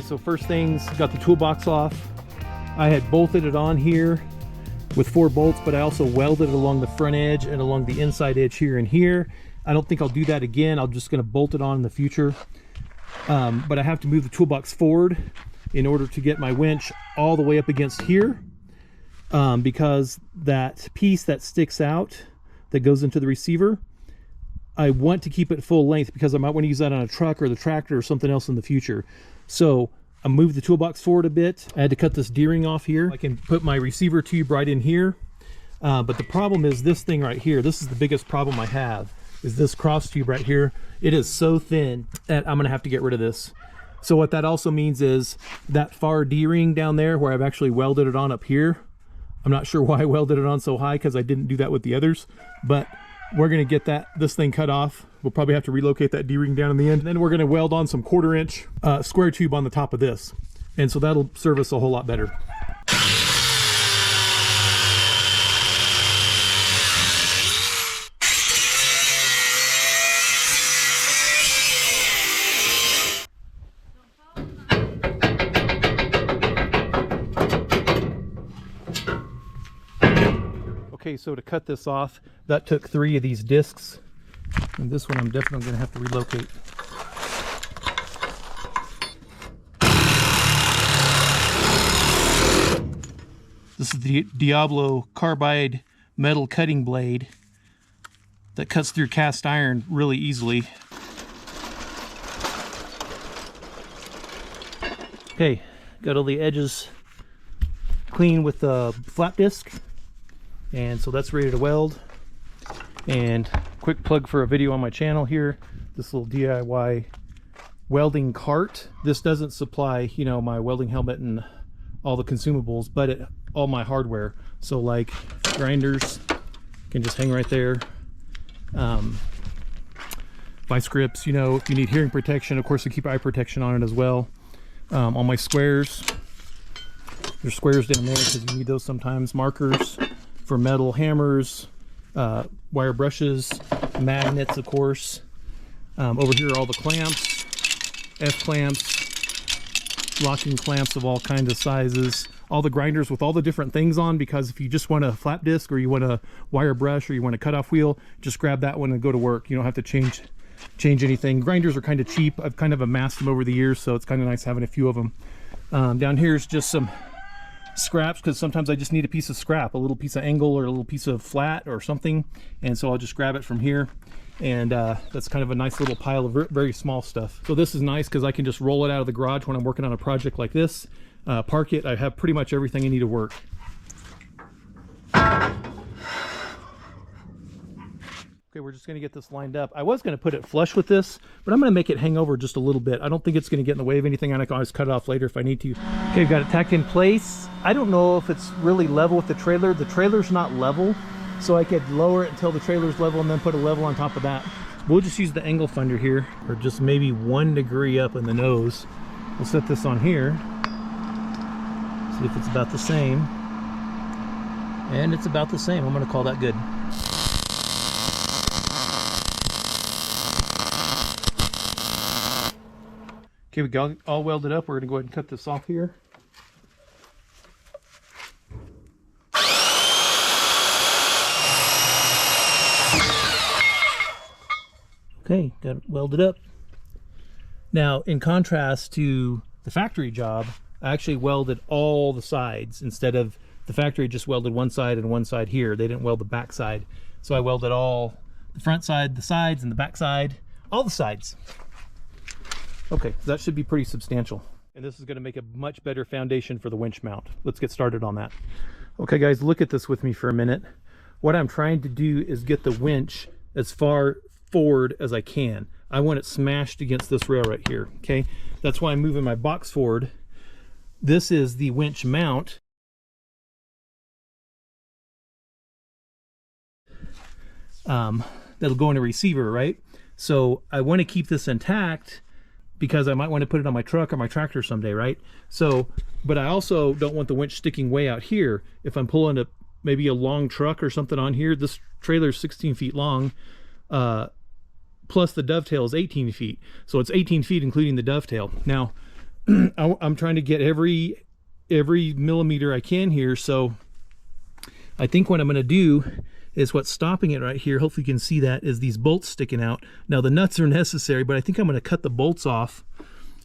so first things, got the toolbox off. I had bolted it on here with 4 bolts, but I also welded it along the front edge and along the inside edge here and here. I don't think I'll do that again. I'm just going to bolt it on in the future. But I have to move the toolbox forward in order to get my winch all the way up against here, because that piece that sticks out that goes into the receiver, I want to keep it full length because I might want to use that on a truck or the tractor or something else in the future. So I moved the toolbox forward a bit. I had to cut this D-ring off here. I can put my receiver tube right in here. But the problem is this thing right here. This is the biggest problem I have, is this cross tube right here. It is so thin that I'm gonna have to get rid of this. So what that also means is that far D-ring down there where I've actually welded it on up here, I'm not sure why I welded it on so high because I didn't do that with the others, but we're gonna get this thing cut off. We'll probably have to relocate that D-ring down in the end. And then we're gonna weld on some 1/4 inch square tube on the top of this. And so that'll serve us a whole lot better. Okay, so to cut this off, that took 3 of these discs, and this one I'm definitely going to have to relocate. This is the Diablo carbide metal cutting blade that cuts through cast iron really easily. Okay, got all the edges clean with the flap disc. And so that's ready to weld. And quick plug for a video on my channel here, this little DIY welding cart. This doesn't supply, you know, my welding helmet and all the consumables, but all my hardware. So like grinders can just hang right there. Vice grips, you know, if you need hearing protection, of course, I keep eye protection on it as well. All my squares, there's squares down there because you need those sometimes. Markers for metal, hammers, wire brushes, magnets, of course. Over here are all the clamps, F-clamps, locking clamps of all kinds of sizes, all the grinders with all the different things on, because if you just want a flap disc or you want a wire brush or you want a cutoff wheel, just grab that one and go to work. You don't have to change anything. Grinders are kind of cheap. I've kind of amassed them over the years, so it's kind of nice having a few of them. Down here is just some scraps, because sometimes I just need a piece of scrap, a little piece of angle or a little piece of flat or something, and so I'll just grab it from here, and that's kind of a nice little pile of very small stuff. So this is nice because I can just roll it out of the garage when I'm working on a project like this, park it. I have pretty much everything I need to work. Okay, we're just going to get this lined up. I was going to put it flush with this, but I'm going to make it hang over just a little bit. I don't think it's going to get in the way of anything. I can always cut it off later if I need to. Okay, we've got it tacked in place. I don't know if it's really level with the trailer. The trailer's not level, so I could lower it until the trailer's level and then put a level on top of that. We'll just use the angle finder here, or just maybe 1 degree up in the nose. We'll set this on here, see if it's about the same. And it's about the same. I'm going to call that good. Okay, we got all welded up. We're going to go ahead and cut this off here. Okay, got it welded up. Now, in contrast to the factory job, I actually welded all the sides instead of the factory just welded one side and one side here. They didn't weld the back side. So I welded all the front side, the sides, and the back side, all the sides. Okay, that should be pretty substantial. And this is going to make a much better foundation for the winch mount. Let's get started on that. Okay guys, look at this with me for a minute. What I'm trying to do is get the winch as far forward as I can. I want it smashed against this rail right here, okay? That's why I'm moving my box forward. This is the winch mount. That'll go in a receiver, right? So I want to keep this intact because I might want to put it on my truck or my tractor someday, right? So, but I also don't want the winch sticking way out here. If I'm pulling maybe a long truck or something on here, this trailer is 16 feet long, plus the dovetail is 18 feet. So it's 18 feet including the dovetail. Now, I'm trying to get every millimeter I can here. So I think what I'm going to do is what's stopping it right here, hopefully you can see that, is these bolts sticking out. Now the nuts are necessary, but I think I'm going to cut the bolts off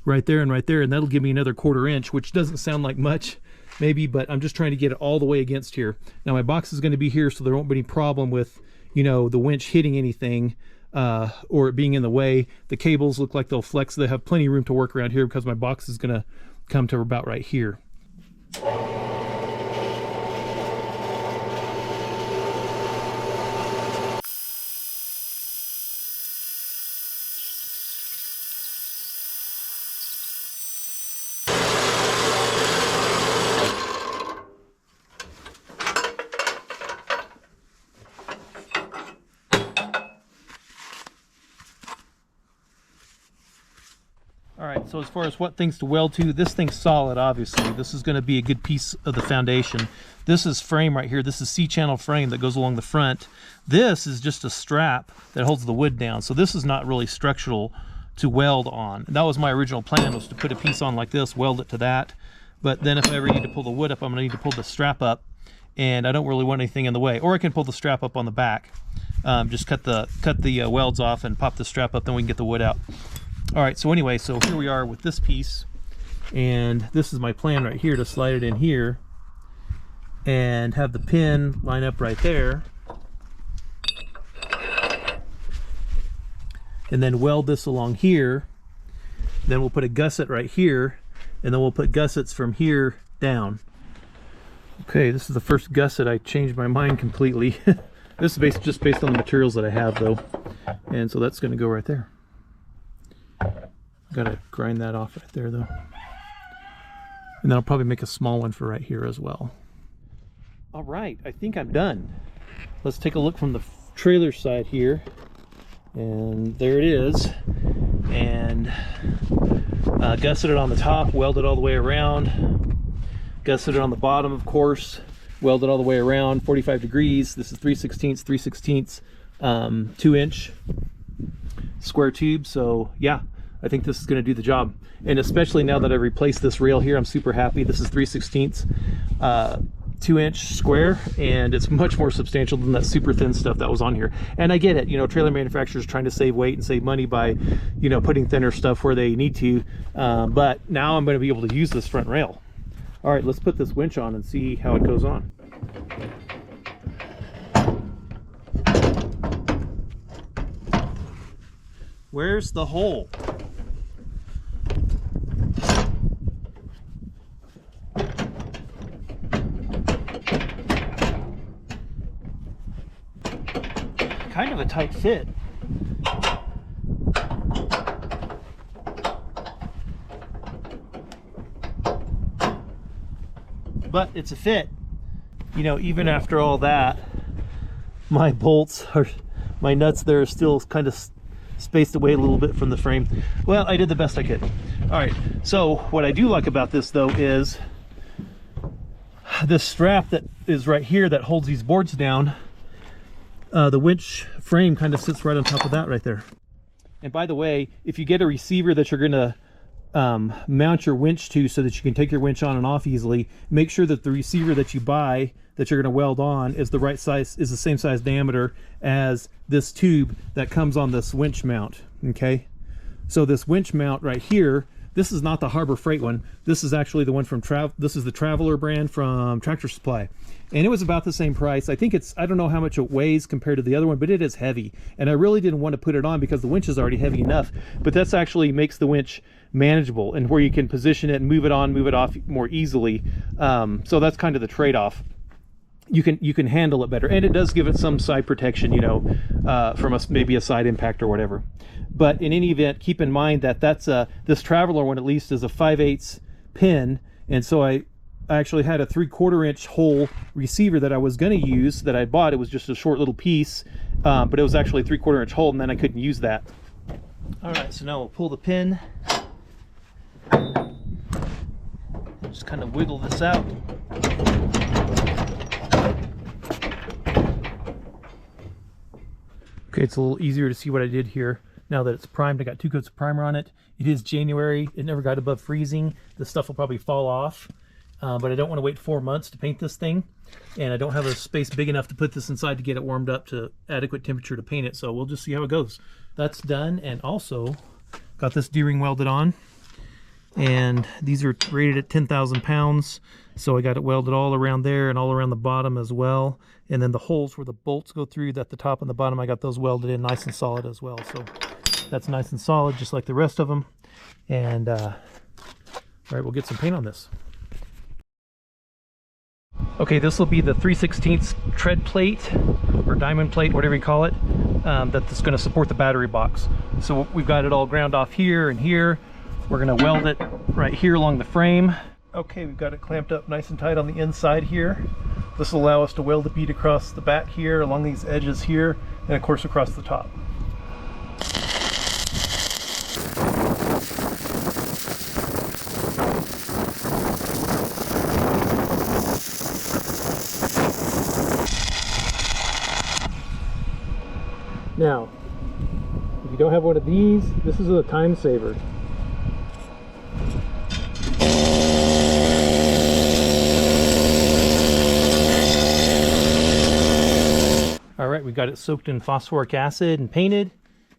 right there, and that'll give me another 1/4 inch, which doesn't sound like much maybe, but I'm just trying to get it all the way against here. Now my box is going to be here, so there won't be any problem with, you know, the winch hitting anything or it being in the way. The cables look like they'll flex. They have plenty of room to work around here because my box is going to come to about right here. All right, so as far as what things to weld to, this thing's solid, obviously. This is going to be a good piece of the foundation. This is frame right here. This is C-channel frame that goes along the front. This is just a strap that holds the wood down. So this is not really structural to weld on. And that was my original plan, was to put a piece on like this, weld it to that. But then if I ever need to pull the wood up, I'm going to need to pull the strap up. And I don't really want anything in the way. Or I can pull the strap up on the back. Just cut the welds off and pop the strap up, then we can get the wood out. All right, so anyway, so here we are with this piece, and this is my plan right here, to slide it in here and have the pin line up right there, and then weld this along here. Then we'll put a gusset right here, and then we'll put gussets from here down. Okay, this is the first gusset. I changed my mind completely. This is just based on the materials that I have, though, and so that's going to go right there. Gotta grind that off right there, though. And then I'll probably make a small one for right here as well. All right, I think I'm done. Let's take a look from the trailer side here. And there it is. And gusseted on the top, welded all the way around. Gusseted on the bottom, of course, welded all the way around, 45 degrees. This is 3/16, 3/16, 2-inch square tube. So yeah, I think this is going to do the job. And especially now that I replaced this rail here, I'm super happy. This is 3/16 2-inch square, and it's much more substantial than that super thin stuff that was on here. And I get it, you know, trailer manufacturers trying to save weight and save money by, you know, putting thinner stuff where they need to. But now I'm going to be able to use this front rail. All right, let's put this winch on and see how it goes on. Where's the hole? Kind of a tight fit. But it's a fit. You know, even after all that, my bolts are, my nuts there are still kind of spaced away a little bit from the frame. Well, I did the best I could. All right, so what I do like about this though is this strap that is right here that holds these boards down. The winch frame kind of sits right on top of that right there. And by the way, if you get a receiver that you're gonna mount your winch to so that you can take your winch on and off easily, make sure that the receiver that you buy that you're going to weld on is the right size, is the same size diameter as this tube that comes on this winch mount. Okay, so this winch mount right here, this is not the Harbor Freight one. This is actually the one from this is the Traveler brand from Tractor Supply, and it was about the same price. I think it's, I don't know how much it weighs compared to the other one, but it is heavy, and I really didn't want to put it on because the winch is already heavy enough. But that's actually makes the winch manageable and where you can position it and move it on, move it off more easily. So that's kind of the trade-off. You can handle it better, and it does give it some side protection, you know, from maybe a side impact or whatever. But in any event, keep in mind that that's this Traveler one at least is a 5/8 pin, and so I actually had a 3/4 inch hole receiver that I was going to use that I bought. It was just a short little piece, but it was actually a 3/4 inch hole, and then I couldn't use that. All right, so now we'll pull the pin. Just kind of wiggle this out. Okay, it's a little easier to see what I did here. now that it's primed. I got 2 coats of primer on it. It is January. It never got above freezing. This stuff will probably fall off, but I don't want to wait 4 months to paint this thing. And I don't have a space big enough to put this inside to get it warmed up to adequate temperature to paint it. So we'll just see how it goes. That's done. And also got this D-ring welded on. And these are rated at 10,000 pounds. So I got it welded all around there and all around the bottom as well. And then the holes where the bolts go through at the top and the bottom, I got those welded in nice and solid as well. So that's nice and solid, just like the rest of them. And all right, we'll get some paint on this. Okay, this will be the 3/16 tread plate or diamond plate, whatever you call it, that's going to support the battery box. So we've got it all ground off here and here. We're going to weld it right here along the frame. Okay, we've got it clamped up nice and tight on the inside here. This will allow us to weld the bead across the back here, along these edges here, and of course across the top. Now, if you don't have one of these, this is a time saver. All right, we got it soaked in phosphoric acid and painted,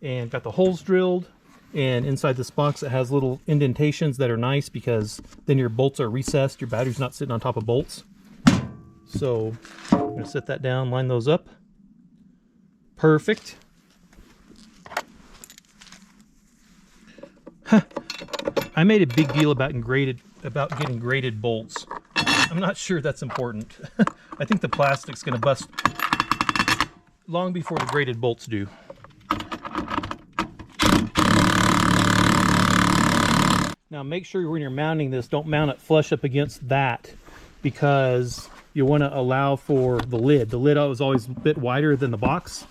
and got the holes drilled. And inside this box, it has little indentations that are nice because then your bolts are recessed. Your battery's not sitting on top of bolts. So I'm gonna set that down, line those up. Perfect. I made a big deal about getting graded bolts. I'm not sure that's important. I think the plastic's gonna bust long before the graded bolts do. Now make sure when you're mounting this, don't mount it flush up against that, because you want to allow for the lid. The lid is always a bit wider than the box,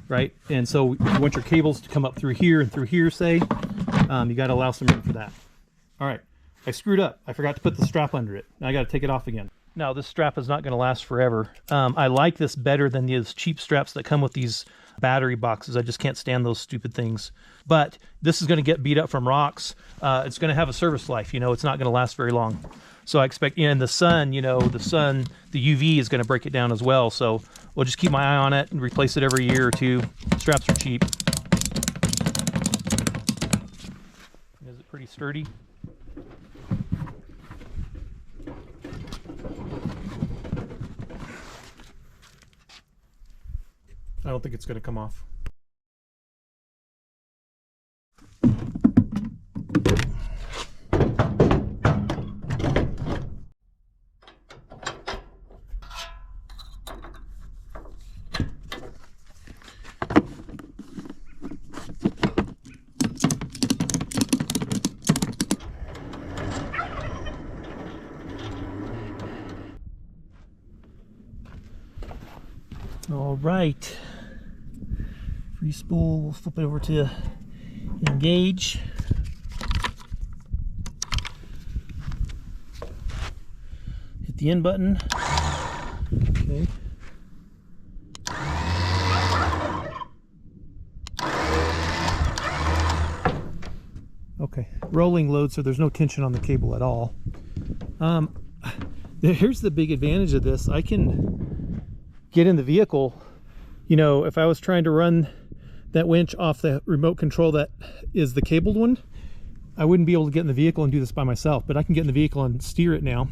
right? And so you want your cables to come up through here and through here, say. You got to allow some room for that. All right, I screwed up. I forgot to put the strap under it. Now I got to take it off again. Now this strap is not going to last forever. I like this better than these cheap straps that come with these battery boxes. I just can't stand those stupid things. But this is going to get beat up from rocks. It's going to have a service life. It's not going to last very long. So I expect in the sun, the UV is going to break it down as well. So we'll just keep my eye on it and replace it every year or two. Straps are cheap. Is it pretty sturdy? I don't think it's going to come off. All right. Free spool, we'll flip it over to engage. Hit the end button. Okay. Okay, rolling load, so there's no tension on the cable at all. Here's the big advantage of this. I can get in the vehicle. If I was trying to run that winch off the remote control that is the cabled one, I wouldn't be able to get in the vehicle and do this by myself, but I can get in the vehicle and steer it now,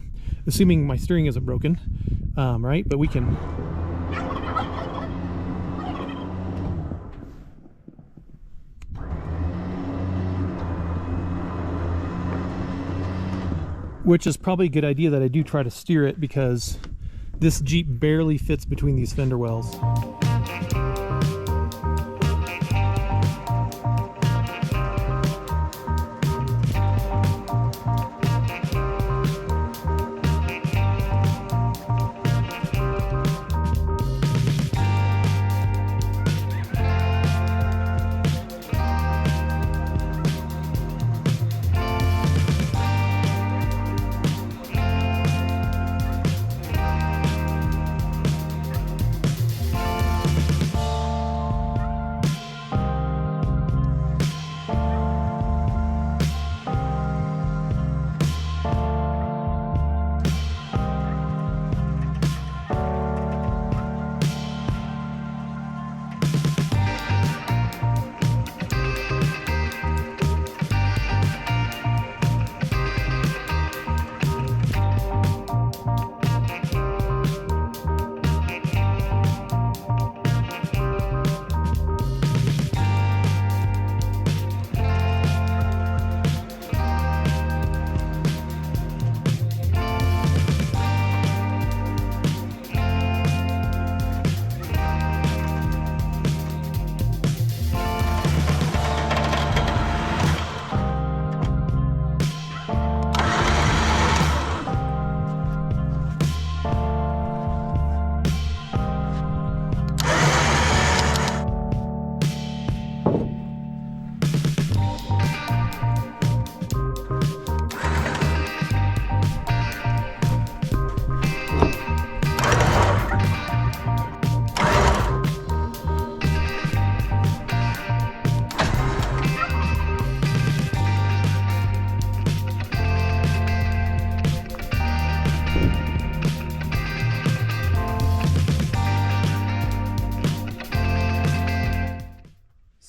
assuming my steering isn't broken, right? But we can. Which is probably a good idea that I do try to steer it, because this Jeep barely fits between these fender wells.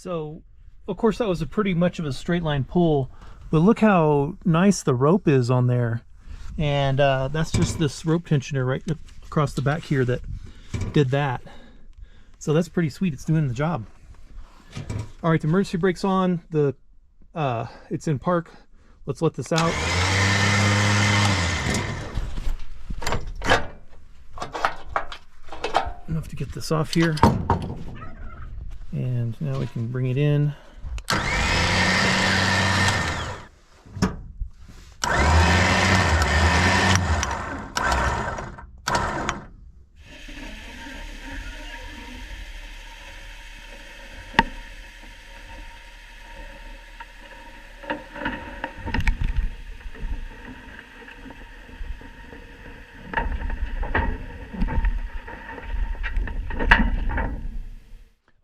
So, of course, that was a pretty much of a straight line pull, but look how nice the rope is on there. And that's just this rope tensioner right across the back here that did that. So that's pretty sweet. It's doing the job. All right, the emergency brake's on. It's in park. Let's let this out. Enough to get this off here. And now we can bring it in.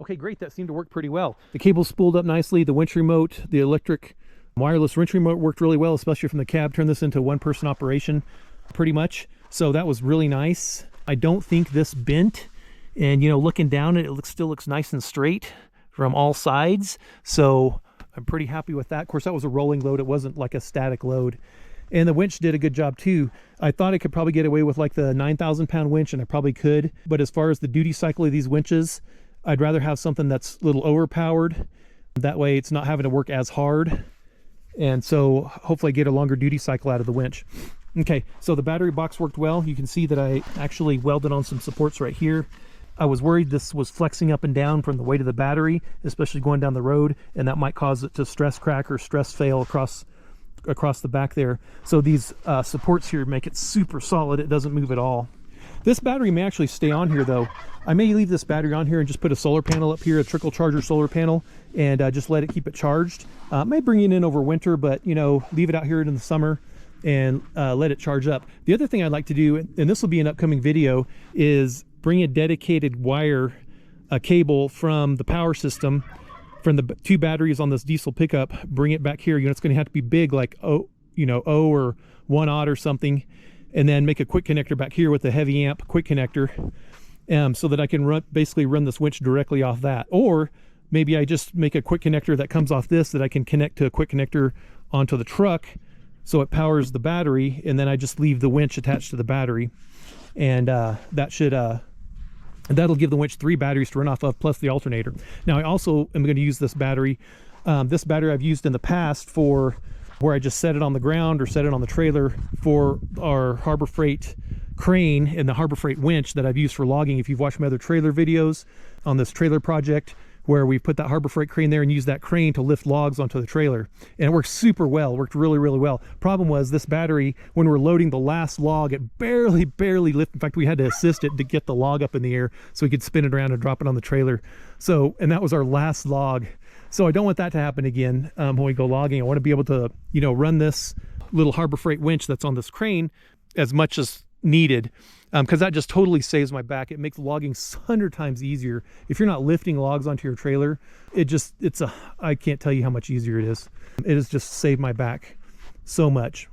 Okay, great. That seemed to work pretty well. The cable's spooled up nicely. The winch remote, the electric wireless winch remote worked really well, especially from the cab. Turned this into a one-person operation pretty much. So that was really nice. I don't think this bent. And, you know, looking down it, still looks nice and straight from all sides. So I'm pretty happy with that. Of course, that was a rolling load. It wasn't like a static load. And the winch did a good job too. I thought I could probably get away with like the 9,000 pound winch, and I probably could. But as far as the duty cycle of these winches, I'd rather have something that's a little overpowered. That way it's not having to work as hard. And so hopefully I get a longer duty cycle out of the winch. Okay, so the battery box worked well. You can see that I actually welded on some supports right here. I was worried this was flexing up and down from the weight of the battery, especially going down the road, and that might cause it to stress crack or stress fail across the back there. So these supports here make it super solid. It doesn't move at all. This battery may actually stay on here though. I may leave this battery on here and just put a solar panel up here, a trickle charger solar panel, and just let it keep it charged. May bring it in over winter, but you know, leave it out here in the summer and let it charge up. The other thing I'd like to do, and this will be an upcoming video, is bring a dedicated wire, a cable from the power system, from the two batteries on this diesel pickup, bring it back here. You know, it's going to have to be big, like O or 1/0 or something, and then make a quick connector back here with a heavy amp quick connector, so that I can basically run this winch directly off that. Or maybe I just make a quick connector that comes off this that I can connect to a quick connector onto the truck, so it powers the battery, and then I just leave the winch attached to the battery, and that'll give the winch 3 batteries to run off of, plus the alternator. Now I also am going to use this battery. This battery I've used in the past for where I just set it on the ground or set it on the trailer for our Harbor Freight crane and the Harbor Freight winch that I've used for logging. If you've watched my other trailer videos on this trailer project, where we put that Harbor Freight crane there and use that crane to lift logs onto the trailer. And it worked super well, it worked really, really well. Problem was this battery, when we're loading the last log, it barely lifted. In fact, we had to assist it to get the log up in the air so we could spin it around and drop it on the trailer. So, and that was our last log. So I don't want that to happen again when we go logging. I want to be able to, you know, run this little Harbor Freight winch that's on this crane as much as needed, because that just totally saves my back. It makes logging 100 times easier. If you're not lifting logs onto your trailer, I can't tell you how much easier it is. It has just saved my back so much.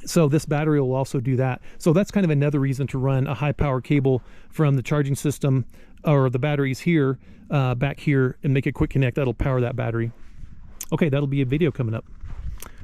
So this battery will also do that. So that's kind of another reason to run a high power cable from the charging system or the batteries here back here and make a quick connect. That'll power that battery. Okay, that'll be a video coming up.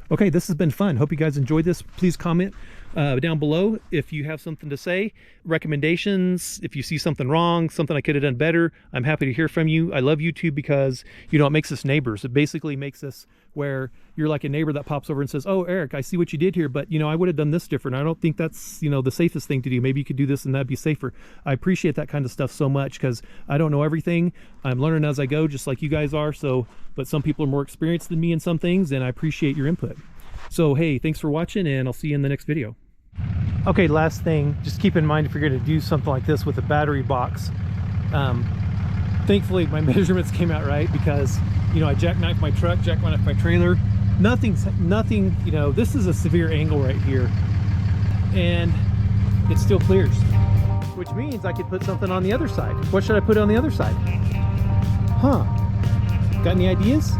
Okay, this has been fun. Hope you guys enjoyed this. Please comment down below if you have something to say, recommendations, if you see something wrong, something I could have done better. I'm happy to hear from you. I love YouTube because, you know, it makes us neighbors. It basically makes us where you're like a neighbor that pops over and says, oh, Eric, I see what you did here, but, you know, I would have done this different. I don't think that's, you know, the safest thing to do. Maybe you could do this and that'd be safer. I appreciate that kind of stuff so much because I don't know everything. I'm learning as I go, just like you guys are. So, but some people are more experienced than me in some things, and I appreciate your input. So, hey, thanks for watching, and I'll see you in the next video. Okay, last thing, just keep in mind if you're going to do something like this with a battery box. Thankfully, my measurements came out right because, you know, I jackknifed my truck, jackknifed my trailer. Nothing, you know, this is a severe angle right here, and it still clears, which means I could put something on the other side. What should I put on the other side? Huh? Got any ideas?